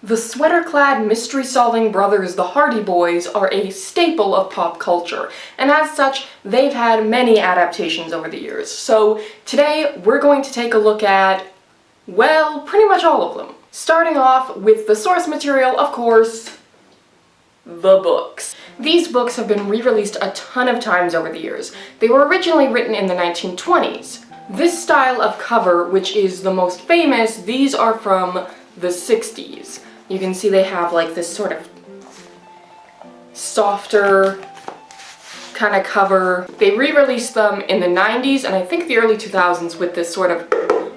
The sweater-clad, mystery-solving brothers, the Hardy Boys, are a staple of pop culture, and as such, they've had many adaptations over the years. So today, we're going to take a look at, well, pretty much all of them. Starting off with the source material, of course, the books. These books have been re-released a ton of times over the years. They were originally written in the 1920s. This style of cover, which is the most famous, these are from the 60s. You can see they have like this sort of softer kind of cover. They re-released them in the 90s and I think the early 2000s with this sort of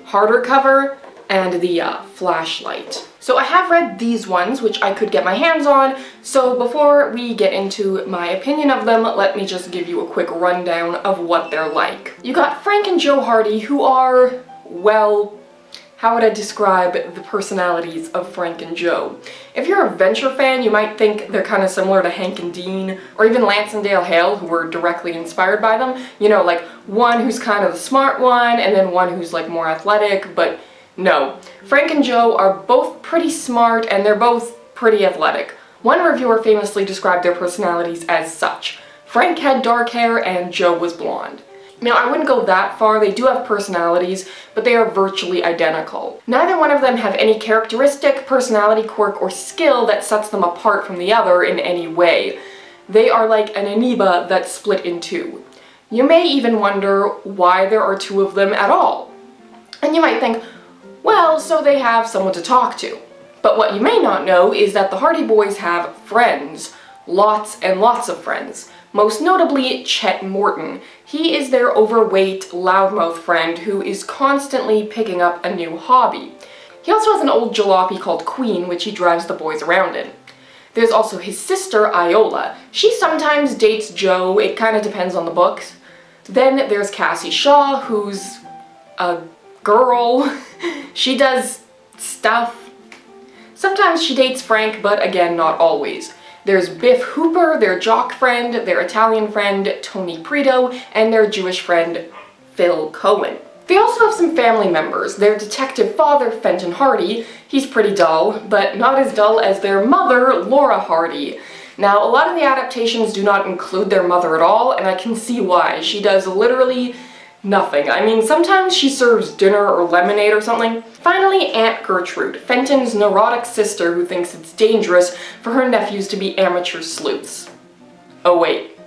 harder cover and the flashlight. So I have read these ones, which I could get my hands on, so before we get into my opinion of them, let me just give you a quick rundown of what they're like. You got Frank and Joe Hardy, who are, well, how would I describe the personalities of Frank and Joe? If you're a Venture fan, you might think they're kind of similar to Hank and Dean, or even Lance and Dale Hale, who were directly inspired by them. You know, like one who's kind of the smart one, and then one who's like more athletic, but no. Frank and Joe are both pretty smart, and they're both pretty athletic. One reviewer famously described their personalities as such. Frank had dark hair, and Joe was blonde. Now, I wouldn't go that far, they do have personalities, but they are virtually identical. Neither one of them have any characteristic, personality quirk, or skill that sets them apart from the other in any way. They are like an amoeba that's split in two. You may even wonder why there are two of them at all. And you might think, well, so they have someone to talk to. But what you may not know is that the Hardy Boys have friends. Lots and lots of friends. Most notably, Chet Morton. He is their overweight, loudmouth friend who is constantly picking up a new hobby. He also has an old jalopy called Queen, which he drives the boys around in. There's also his sister, Iola. She sometimes dates Joe, it kind of depends on the books. Then there's Cassie Shaw, who's a girl. She does stuff. Sometimes she dates Frank, but again, not always. There's Biff Hooper, their jock friend, their Italian friend, Tony Prito, and their Jewish friend, Phil Cohen. They also have some family members. Their detective father, Fenton Hardy, he's pretty dull, but not as dull as their mother, Laura Hardy. Now, a lot of the adaptations do not include their mother at all, and I can see why. She does literally nothing. I mean, sometimes she serves dinner or lemonade or something. Finally, Aunt Gertrude, Fenton's neurotic sister who thinks it's dangerous for her nephews to be amateur sleuths. Oh wait,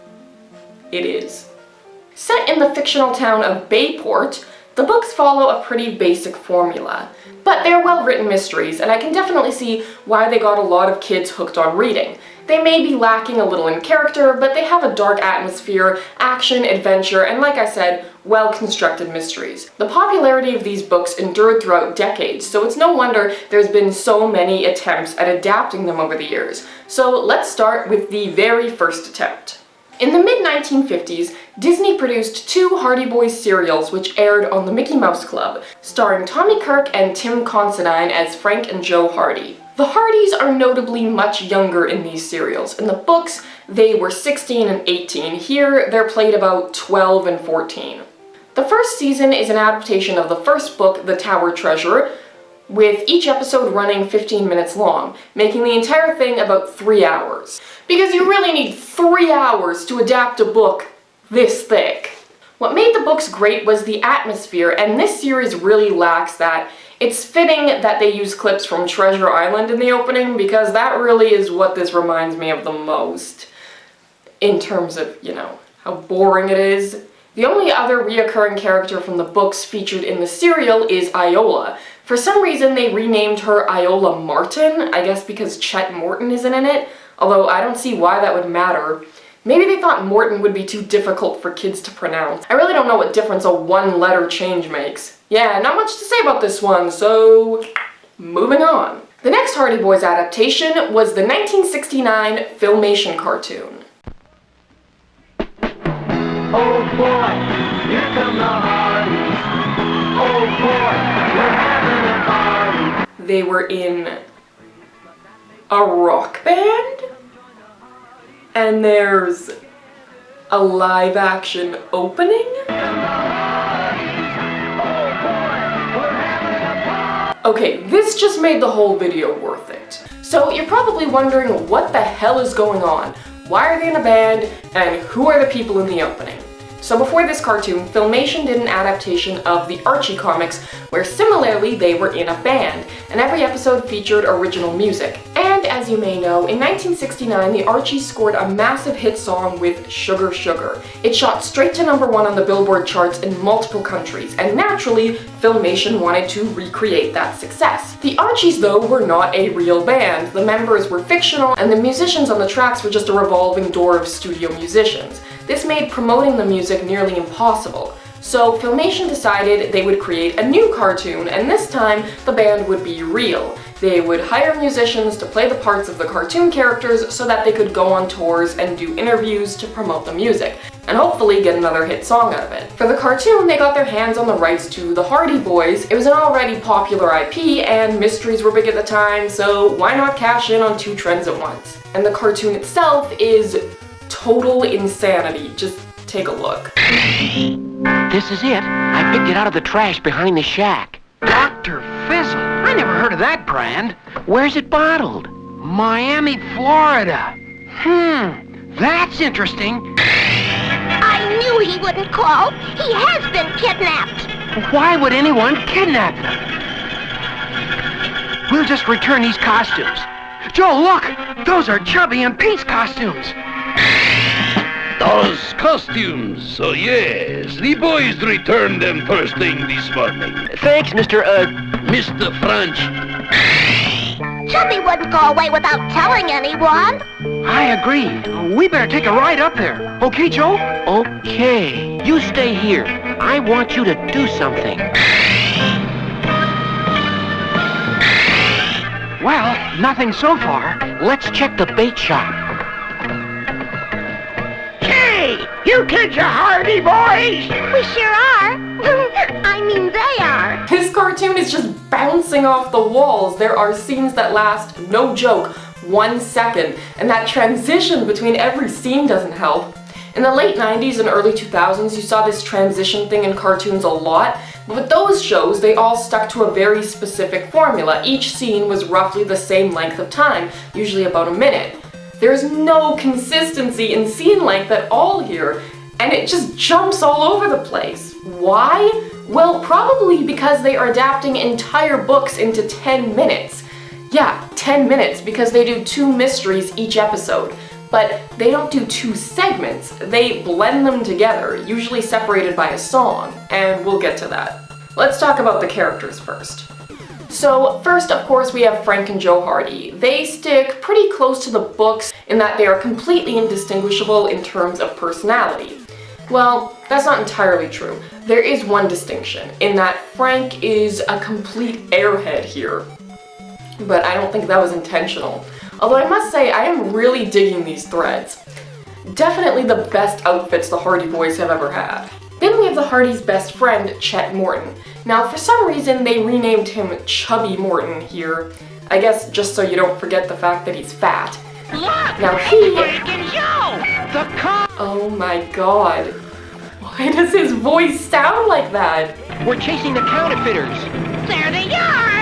it is. Set in the fictional town of Bayport, the books follow a pretty basic formula. But they're well-written mysteries, and I can definitely see why they got a lot of kids hooked on reading. They may be lacking a little in character, but they have a dark atmosphere, action, adventure, and like I said, well-constructed mysteries. The popularity of these books endured throughout decades, so it's no wonder there's been so many attempts at adapting them over the years. So let's start with the very first attempt. In the mid-1950s, Disney produced two Hardy Boys serials which aired on the Mickey Mouse Club, starring Tommy Kirk and Tim Considine as Frank and Joe Hardy. The Hardys are notably much younger in these serials. In the books, they were 16 and 18. Here, they're played about 12 and 14. The first season is an adaptation of the first book, The Tower Treasure, with each episode running 15 minutes long, making the entire thing about 3 hours. Because you really need 3 hours to adapt a book this thick. What made the books great was the atmosphere, and this series really lacks that. It's fitting that they use clips from Treasure Island in the opening, because that really is what this reminds me of the most. In terms of, you know, how boring it is. The only other reoccurring character from the books featured in the serial is Iola. For some reason they renamed her Iola Martin, I guess because Chet Morton isn't in it, although I don't see why that would matter. Maybe they thought Morton would be too difficult for kids to pronounce. I really don't know what difference a one-letter change makes. Yeah, not much to say about this one, so moving on. The next Hardy Boys adaptation was the 1969 Filmation cartoon. Oh boy, here come the Hardys. Oh boy, we're having a party. They were in a rock band? And there's a live-action opening? Okay, this just made the whole video worth it. moment. So you're probably wondering what the hell is going on? Why are they in a band, and who are the people in the opening? So before this cartoon, Filmation did an adaptation of the Archie comics, where similarly they were in a band, and every episode featured original music. And as you may know, in 1969 the Archies scored a massive hit song with Sugar Sugar. It shot straight to #1 on the Billboard charts in multiple countries, and naturally, Filmation wanted to recreate that success. The Archies, though, were not a real band. The members were fictional, and the musicians on the tracks were just a revolving door of studio musicians. This made promoting the music nearly impossible. So Filmation decided they would create a new cartoon, and this time the band would be real. They would hire musicians to play the parts of the cartoon characters so that they could go on tours and do interviews to promote the music, and hopefully get another hit song out of it. For the cartoon, they got their hands on the rights to the Hardy Boys. It was an already popular IP, and mysteries were big at the time, so why not cash in on two trends at once? And the cartoon itself is total insanity. Just take a look. This is it. I picked it out of the trash behind the shack. Dr. Fizzle? I never heard of that brand. Where's it bottled? Miami, Florida. That's interesting. I knew he wouldn't call. He has been kidnapped. Why would anyone kidnap them? We'll just return these costumes. Joe, look! Those are Chubby and Pete's costumes. Those costumes, so yes, the boys returned them first thing this morning. Thanks, Mr. French. Chubby wouldn't go away without telling anyone. I agree. We better take a ride up there. Okay, Joe? Okay. You stay here. I want you to do something. Well, nothing so far. Let's check the bait shop. Hey, you kids are Hardy Boys. We sure are. I mean, they are. This cartoon is just bouncing off the walls. There are scenes that last, no joke, 1 second, and that transition between every scene doesn't help. In the late 90s and early 2000s, you saw this transition thing in cartoons a lot, but with those shows, they all stuck to a very specific formula. Each scene was roughly the same length of time, usually about a minute. There's no consistency in scene length at all here, and it just jumps all over the place. Why? Well, probably because they are adapting entire books into 10 minutes. Yeah, 10 minutes, because they do 2 mysteries each episode. But they don't do 2 segments, they blend them together, usually separated by a song, and we'll get to that. Let's talk about the characters first. So first, of course, we have Frank and Joe Hardy. They stick pretty close to the books in that they are completely indistinguishable in terms of personality. Well, that's not entirely true. There is one distinction, in that Frank is a complete airhead here. But I don't think that was intentional. Although I must say, I am really digging these threads. Definitely the best outfits the Hardy Boys have ever had. Then we have the Hardys' best friend, Chet Morton. Now, for some reason, they renamed him Chubby Morton here. I guess just so you don't forget the fact that he's fat. Look! Now he... Freaking Joe! The car! Oh my god. Why does his voice sound like that? We're chasing the counterfeiters. There they are!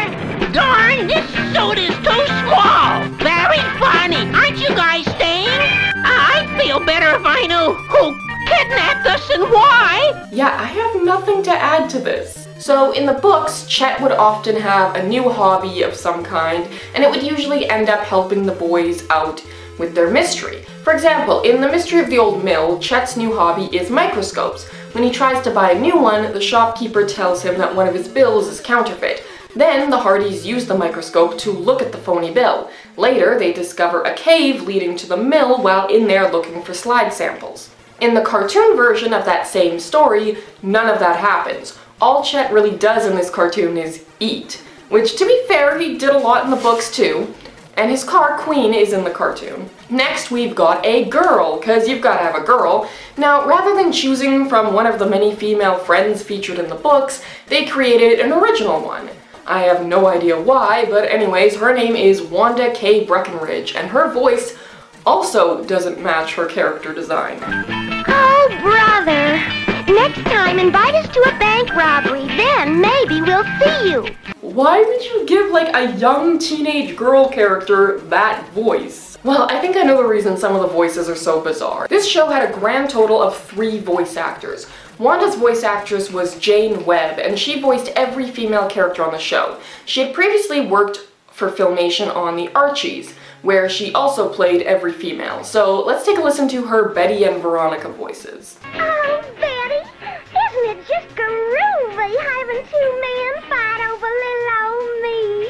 Darn, this suit is too small! Very funny! Aren't you guys staying? I'd feel better if I knew who kidnapped us and why! Yeah, I have nothing to add to this. So in the books, Chet would often have a new hobby of some kind, and it would usually end up helping the boys out with their mystery. For example, in The Mystery of the Old Mill, Chet's new hobby is microscopes. When he tries to buy a new one, the shopkeeper tells him that one of his bills is counterfeit. Then the Hardys use the microscope to look at the phony bill. Later, they discover a cave leading to the mill while in there looking for slide samples. In the cartoon version of that same story, none of that happens. All Chet really does in this cartoon is eat. Which, to be fair, he did a lot in the books too. And his car, Queen, is in the cartoon. Next, we've got a girl, because you've got to have a girl. Now, rather than choosing from one of the many female friends featured in the books, they created an original one. I have no idea why, but anyways, her name is Wanda K. Breckenridge, and her voice also doesn't match her character design. Oh, brother! Next time, invite us to a bank robbery. Then maybe we'll see you. Why would you give like a young teenage girl character that voice? Well, I think I know the reason some of the voices are so bizarre. This show had a grand total of 3 voice actors. Wanda's voice actress was Jane Webb, and she voiced every female character on the show. She had previously worked for Filmation on The Archies, where she also played every female. So let's take a listen to her Betty and Veronica voices. Oh, Betty, isn't it just groovy having 2 men fight over little old me?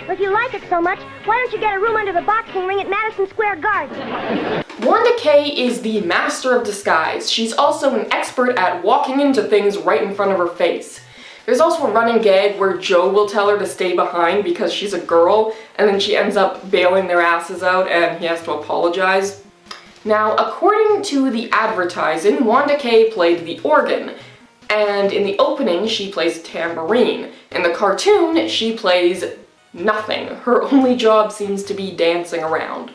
Well, if you like it so much, why don't you get a room under the boxing ring at Madison Square Garden? Wanda Kay is the master of disguise. She's also an expert at walking into things right in front of her face. There's also a running gag where Joe will tell her to stay behind because she's a girl, and then she ends up bailing their asses out and he has to apologize. Now, according to the advertising, Wanda Kay played the organ, and in the opening she plays tambourine. In the cartoon, she plays nothing. Her only job seems to be dancing around.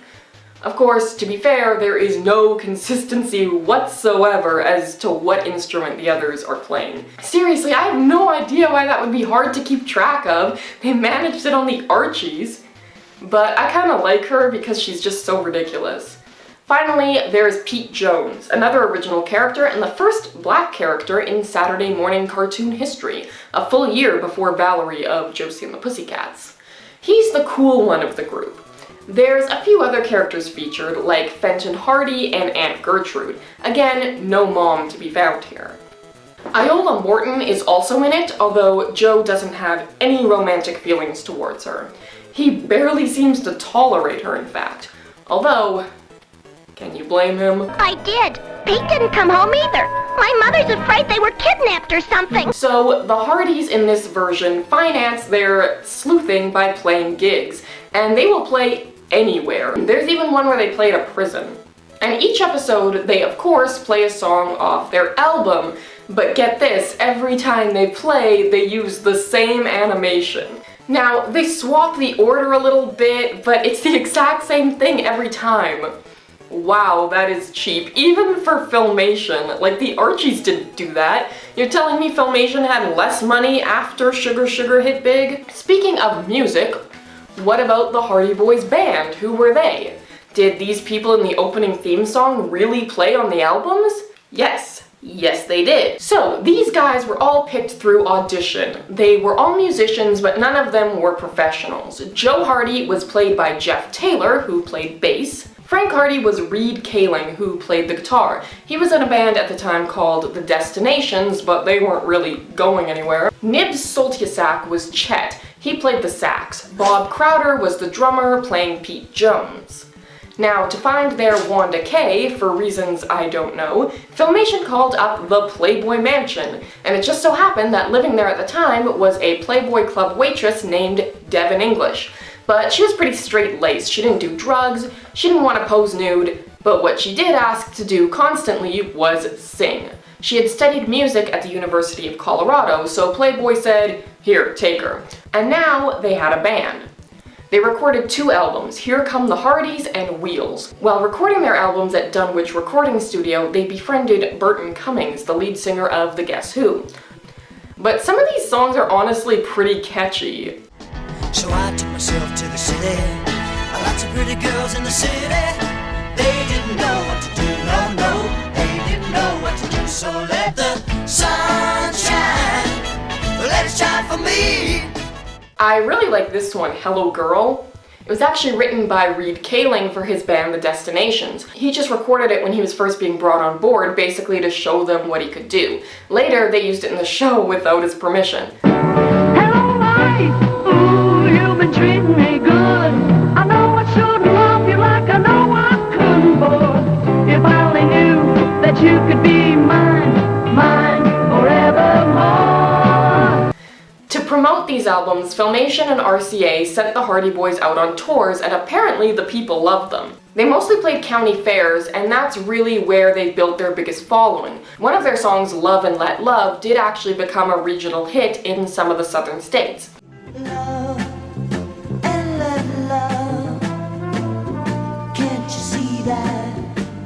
Of course, to be fair, there is no consistency whatsoever as to what instrument the others are playing. Seriously, I have no idea why that would be hard to keep track of. They managed it on the Archies. But I kinda like her because she's just so ridiculous. Finally, there's Pete Jones, another original character and the first black character in Saturday morning cartoon history, a full year before Valerie of Josie and the Pussycats. He's the cool one of the group. There's a few other characters featured, like Fenton Hardy and Aunt Gertrude. Again, no mom to be found here. Iola Morton is also in it, although Joe doesn't have any romantic feelings towards her. He barely seems to tolerate her, in fact. Although, can you blame him? I did. Pete didn't come home either. My mother's afraid they were kidnapped or something. So, the Hardys in this version finance their sleuthing by playing gigs, and they will play anywhere. There's even one where they play at a prison. And each episode, they of course play a song off their album, but get this, every time they play, they use the same animation. Now, they swap the order a little bit, but it's the exact same thing every time. Wow, that is cheap, even for Filmation. Like, the Archies didn't do that. You're telling me Filmation had less money after Sugar Sugar hit big? Speaking of music, what about the Hardy Boys band? Who were they? Did these people in the opening theme song really play on the albums? Yes. Yes, they did. So, these guys were all picked through audition. They were all musicians, but none of them were professionals. Joe Hardy was played by Jeff Taylor, who played bass. Frank Hardy was Reed Kaling, who played the guitar. He was in a band at the time called The Destinations, but they weren't really going anywhere. Nibs Soltyasak was Chet. He played the sax. Bob Crowder was the drummer, playing Pete Jones. Now, to find their Wanda Kay, for reasons I don't know, Filmation called up the Playboy Mansion, and it just so happened that living there at the time was a Playboy Club waitress named Devin English. But she was pretty straight-laced. She didn't do drugs, she didn't want to pose nude, but what she did ask to do constantly was sing. She had studied music at the University of Colorado, so Playboy said, "Here, take her." And now they had a band. They recorded 2 albums, Here Come the Hardys and Wheels. While recording their albums at Dunwich Recording Studio, they befriended Burton Cummings, the lead singer of the Guess Who. But some of these songs are honestly pretty catchy. So I took myself to the city. Lots of pretty girls in the city. They didn't know what to do, no, they didn't know what to do. So let the sun shine, let it shine for me. I really like this one, Hello Girl. It was actually written by Reed Kaling for his band The Destinations. He just recorded it when he was first being brought on board, basically to show them what he could do. Later, they used it in the show without his permission. Hello, life. Ooh, you've been treating me good. I know I shouldn't love you like I know I couldn't, boy. If I only knew that you could be mine, mine forevermore. To promote these albums, Filmation and RCA sent the Hardy Boys out on tours, and apparently the people loved them. They mostly played county fairs, and that's really where they built their biggest following. One of their songs, Love and Let Love, did actually become a regional hit in some of the southern states. Love and let love. Can't you see that?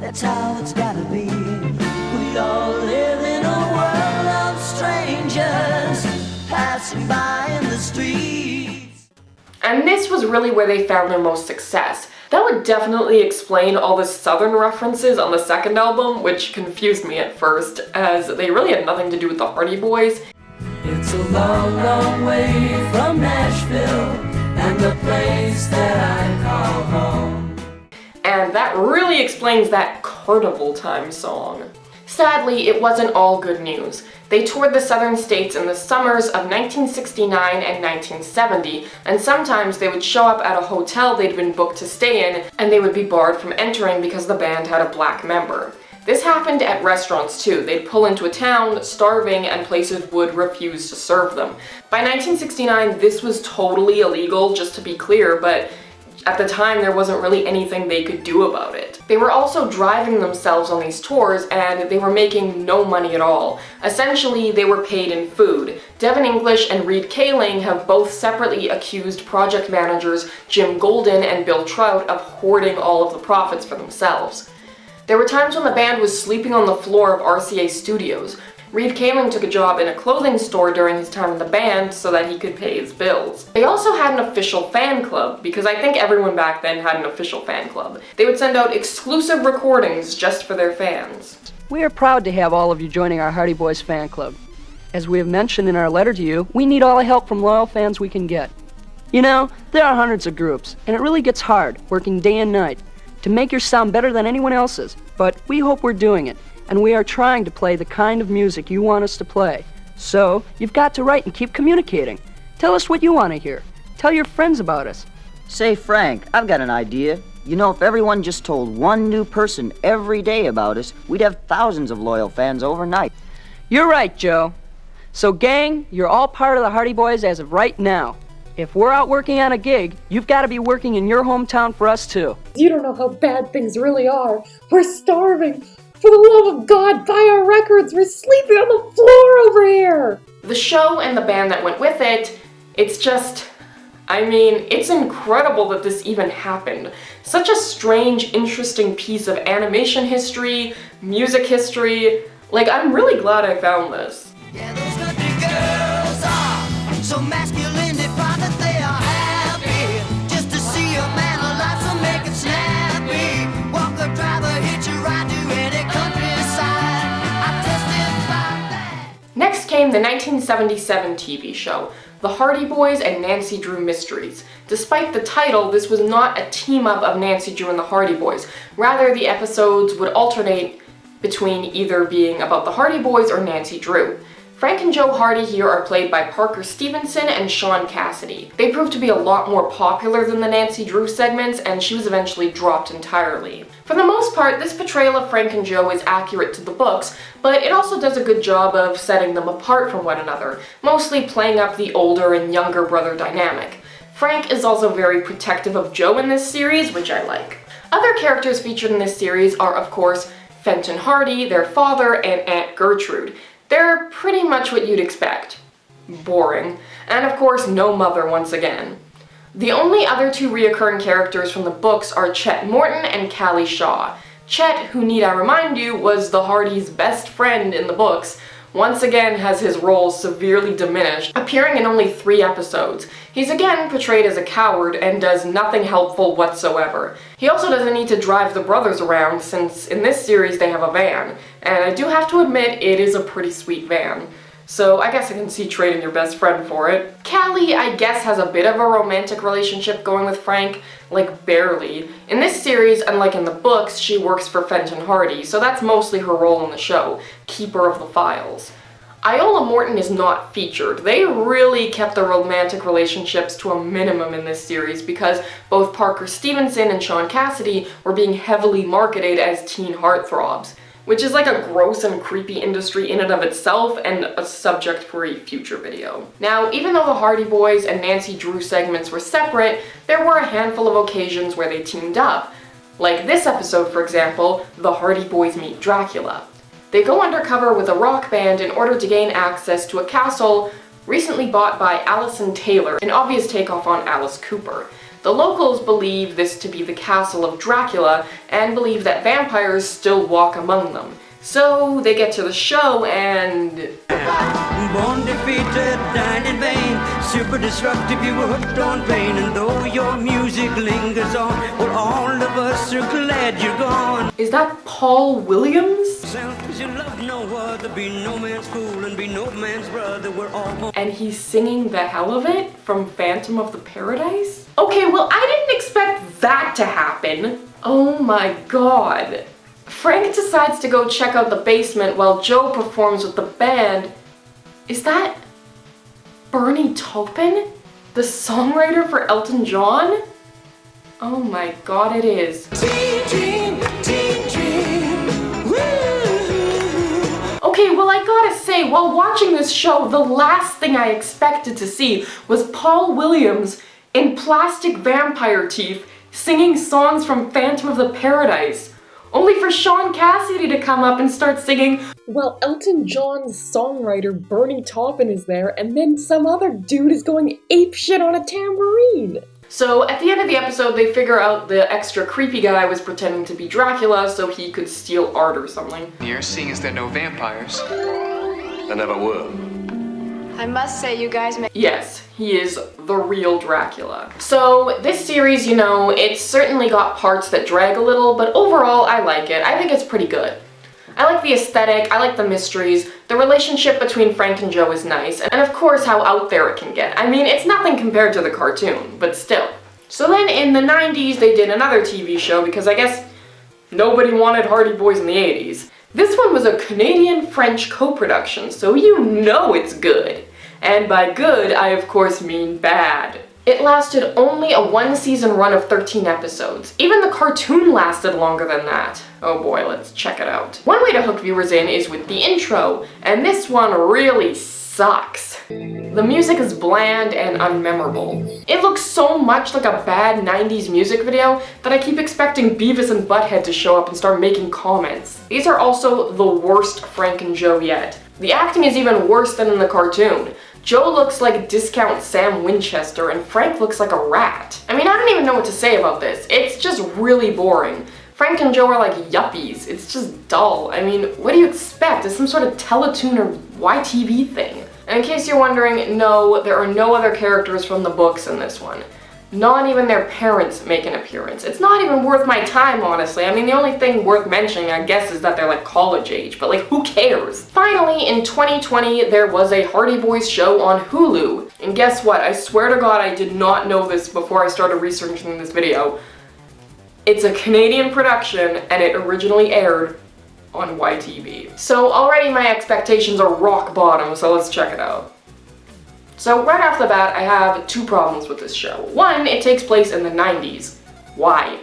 That's how it's gotta be. We all live in a world of strangers, passing by in the And this was really where they found their most success. That would definitely explain all the Southern references on the second album, which confused me at first, as they really had nothing to do with the Hardy Boys. It's a long, long way from Nashville and the place that I call home. And that really explains that Carnival Time song. Sadly, it wasn't all good news. They toured the southern states in the summers of 1969 and 1970, and sometimes they would show up at a hotel they'd been booked to stay in, and they would be barred from entering because the band had a black member. This happened at restaurants too. They'd pull into a town, starving, and places would refuse to serve them. By 1969, this was totally illegal, just to be clear, but at the time, there wasn't really anything they could do about it. They were also driving themselves on these tours, and they were making no money at all. Essentially, they were paid in food. Devin English and Reed Kaling have both separately accused project managers Jim Golden and Bill Trout of hoarding all of the profits for themselves. There were times when the band was sleeping on the floor of RCA Studios. Reed Kaling took a job in a clothing store during his time in the band so that he could pay his bills. They also had an official fan club, because I think everyone back then had an official fan club. They would send out exclusive recordings just for their fans. We are proud to have all of you joining our Hardy Boys fan club. As we have mentioned in our letter to you, we need all the help from loyal fans we can get. You know, there are hundreds of groups, and it really gets hard, working day and night, to make your sound better than anyone else's, but we hope we're doing it. And we are trying to play the kind of music you want us to play. So, you've got to write and keep communicating. Tell us what you want to hear. Tell your friends about us. Say, Frank, I've got an idea. You know, if everyone just told one new person every day about us, we'd have thousands of loyal fans overnight. You're right, Joe. So, gang, you're all part of the Hardy Boys as of right now. If we're out working on a gig, you've got to be working in your hometown for us, too. You don't know how bad things really are. We're starving. For the love of God, buy our records! We're sleeping on the floor over here! The show and the band that went with it, it's just... I mean, it's incredible that this even happened. Such a strange, interesting piece of animation history, music history. Like, I'm really glad I found this. Yeah, those country girls are so masculinely proud that they are happy just to see a man alive, so make it snappy. Walk a driver, hitch a ride to any countryside. I testify that. Next came the 1977 TV show, The Hardy Boys and Nancy Drew Mysteries. Despite the title, this was not a team-up of Nancy Drew and the Hardy Boys. Rather, the episodes would alternate between either being about the Hardy Boys or Nancy Drew. Frank and Joe Hardy here are played by Parker Stevenson and Sean Cassidy. They proved to be a lot more popular than the Nancy Drew segments, and she was eventually dropped entirely. For the most part, this portrayal of Frank and Joe is accurate to the books, but it also does a good job of setting them apart from one another, mostly playing up the older and younger brother dynamic. Frank is also very protective of Joe in this series, which I like. Other characters featured in this series are, of course, Fenton Hardy, their father, and Aunt Gertrude. They're pretty much what you'd expect. Boring. And of course, no mother once again. The only other two reoccurring characters from the books are Chet Morton and Callie Shaw. Chet, who need I remind you, was the Hardys' best friend in the books, once again has his role severely diminished, appearing in only 3 episodes. He's again portrayed as a coward and does nothing helpful whatsoever. He also doesn't need to drive the brothers around, since in this series they have a van, and I do have to admit it is a pretty sweet van. So I guess I can see trading your best friend for it. Callie, I guess, has a bit of a romantic relationship going with Frank, like barely. In this series, unlike in the books, she works for Fenton Hardy, so that's mostly her role in the show, keeper of the files. Iola Morton is not featured. They really kept the romantic relationships to a minimum in this series because both Parker Stevenson and Sean Cassidy were being heavily marketed as teen heartthrobs, which is like a gross and creepy industry in and of itself and a subject for a future video. Now, even though the Hardy Boys and Nancy Drew segments were separate, there were a handful of occasions where they teamed up. Like this episode, for example, the Hardy Boys meet Dracula. They go undercover with a rock band in order to gain access to a castle recently bought by Allison Taylor, an obvious takeoff on Alice Cooper. The locals believe this to be the castle of Dracula and believe that vampires still walk among them. So they get to the show and... Born defeated, died in vain. Super disruptive, you were hooked on pain. And though your music lingers on, well, all of us are glad you're gone. Is that Paul Williams? Cause you love no other, be no man's fool and be no man's brother. We're all... And he's singing the hell of it from Phantom of the Paradise? Okay, well, I didn't expect that to happen. Oh my god. Frank decides to go check out the basement while Joe performs with the band. Is that Bernie Taupin? The songwriter for Elton John? Oh my god, it is. Okay, well, I gotta say, while watching this show, the last thing I expected to see was Paul Williams in plastic vampire teeth singing songs from Phantom of the Paradise. Only for Sean Cassidy to come up and start singing, well, Elton John's songwriter Bernie Taupin is there, and then some other dude is going apeshit on a tambourine. So at the end of the episode, they figure out the extra creepy guy was pretending to be Dracula so he could steal art or something. Here, seeing as there are no vampires. I never were. I must say, you guys make... Yes, he is the real Dracula. So this series, you know, it's certainly got parts that drag a little, but overall I like it. I think it's pretty good. I like the aesthetic, I like the mysteries, the relationship between Frank and Joe is nice, and of course how out there it can get. I mean, it's nothing compared to the cartoon, but still. So then in the 90s they did another TV show because I guess nobody wanted Hardy Boys in the 80s. This one was a Canadian-French co-production, so you know it's good. And by good, I of course mean bad. It lasted only a one-season run of 13 episodes. Even the cartoon lasted longer than that. Oh boy, let's check it out. One way to hook viewers in is with the intro, and this one really sucks. The music is bland and unmemorable. It looks so much like a bad 90s music video that I keep expecting Beavis and Butthead to show up and start making comments. These are also the worst Frank and Joe yet. The acting is even worse than in the cartoon. Joe looks like discount Sam Winchester and Frank looks like a rat. I mean, I don't even know what to say about this. It's just really boring. Frank and Joe are like yuppies. It's just dull. I mean, what do you expect? It's some sort of Teletoon or YTV thing. And in case you're wondering, no, there are no other characters from the books in this one. Not even their parents make an appearance. It's not even worth my time, honestly. I mean, the only thing worth mentioning, I guess, is that they're like college age, but like, who cares? Finally, in 2020, there was a Hardy Boys show on Hulu. And guess what? I swear to God, I did not know this before I started researching this video. It's a Canadian production, and it originally aired on YTV. So already my expectations are rock bottom, so let's check it out. So right off the bat, I have two problems with this show. One, it takes place in the 90s. Why?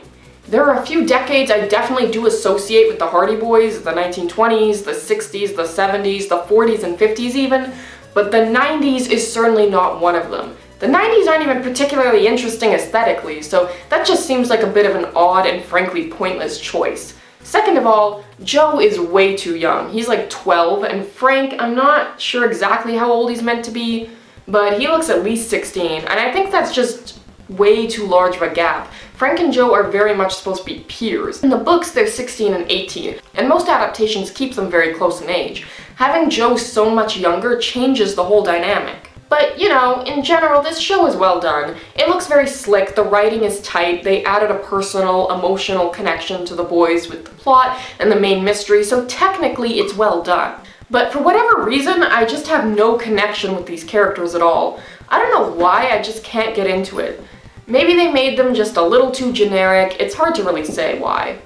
There are a few decades I definitely do associate with the Hardy Boys, the 1920s, the 60s, the 70s, the 40s and 50s even, but the 90s is certainly not one of them. The 90s aren't even particularly interesting aesthetically, so that just seems like a bit of an odd and frankly pointless choice. Second of all, Joe is way too young. He's like 12, and Frank, I'm not sure exactly how old he's meant to be, but he looks at least 16, and I think that's just way too large of a gap. Frank and Joe are very much supposed to be peers. In the books, they're 16 and 18, and most adaptations keep them very close in age. Having Joe so much younger changes the whole dynamic. But, you know, in general, this show is well done. It looks very slick, the writing is tight, they added a personal, emotional connection to the boys with the plot and the main mystery, so technically it's well done. But for whatever reason, I just have no connection with these characters at all. I don't know why, I just can't get into it. Maybe they made them just a little too generic, it's hard to really say why.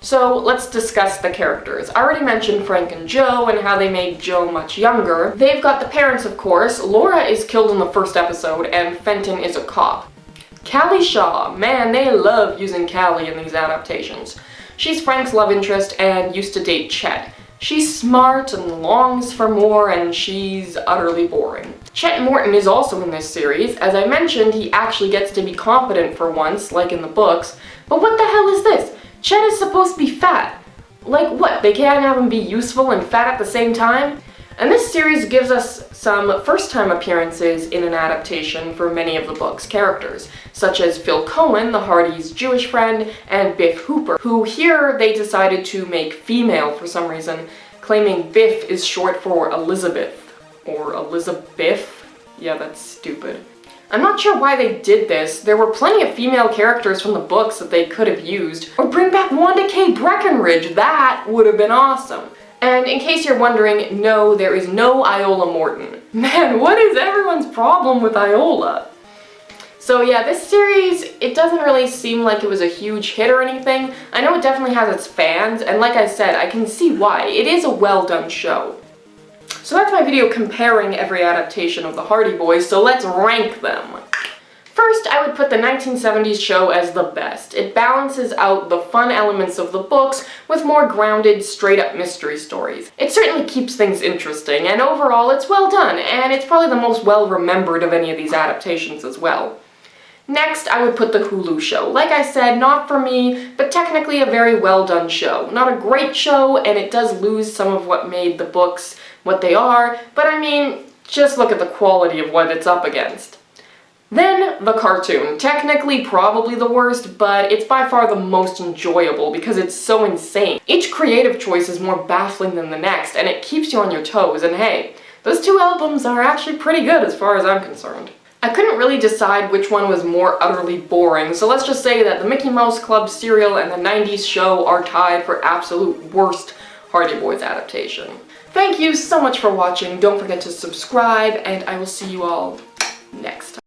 So let's discuss the characters. I already mentioned Frank and Joe and how they made Joe much younger. They've got the parents, of course. Laura is killed in the first episode and Fenton is a cop. Callie Shaw, man, they love using Callie in these adaptations. She's Frank's love interest and used to date Chet. She's smart and longs for more, and she's utterly boring. Chet Morton is also in this series. As I mentioned, he actually gets to be competent for once, like in the books. But what the hell is this? Chet is supposed to be fat. Like what, they can't have him be useful and fat at the same time? And this series gives us some first-time appearances in an adaptation for many of the book's characters, such as Phil Cohen, the Hardys' Jewish friend, and Biff Hooper, who here they decided to make female for some reason, claiming Biff is short for Elizabeth. Or Elizabeth? Yeah, that's stupid. I'm not sure why they did this. There were plenty of female characters from the books that they could have used. Or bring back Wanda K. Breckinridge, that would have been awesome. And in case you're wondering, no, there is no Iola Morton. Man, what is everyone's problem with Iola? So yeah, this series, it doesn't really seem like it was a huge hit or anything. I know it definitely has its fans, and like I said, I can see why. It is a well-done show. So that's my video comparing every adaptation of the Hardy Boys, so let's rank them. First, I would put the 1970s show as the best. It balances out the fun elements of the books with more grounded, straight-up mystery stories. It certainly keeps things interesting, and overall it's well done, and it's probably the most well-remembered of any of these adaptations as well. Next, I would put the Hulu show. Like I said, not for me, but technically a very well-done show. Not a great show, and it does lose some of what made the books what they are, but I mean, just look at the quality of what it's up against. Then, the cartoon. Technically probably the worst, but it's by far the most enjoyable because it's so insane. Each creative choice is more baffling than the next, and it keeps you on your toes, and hey, those two albums are actually pretty good as far as I'm concerned. I couldn't really decide which one was more utterly boring, so let's just say that the Mickey Mouse Club serial and the 90s show are tied for absolute worst Hardy Boys adaptation. Thank you so much for watching, don't forget to subscribe, and I will see you all next time.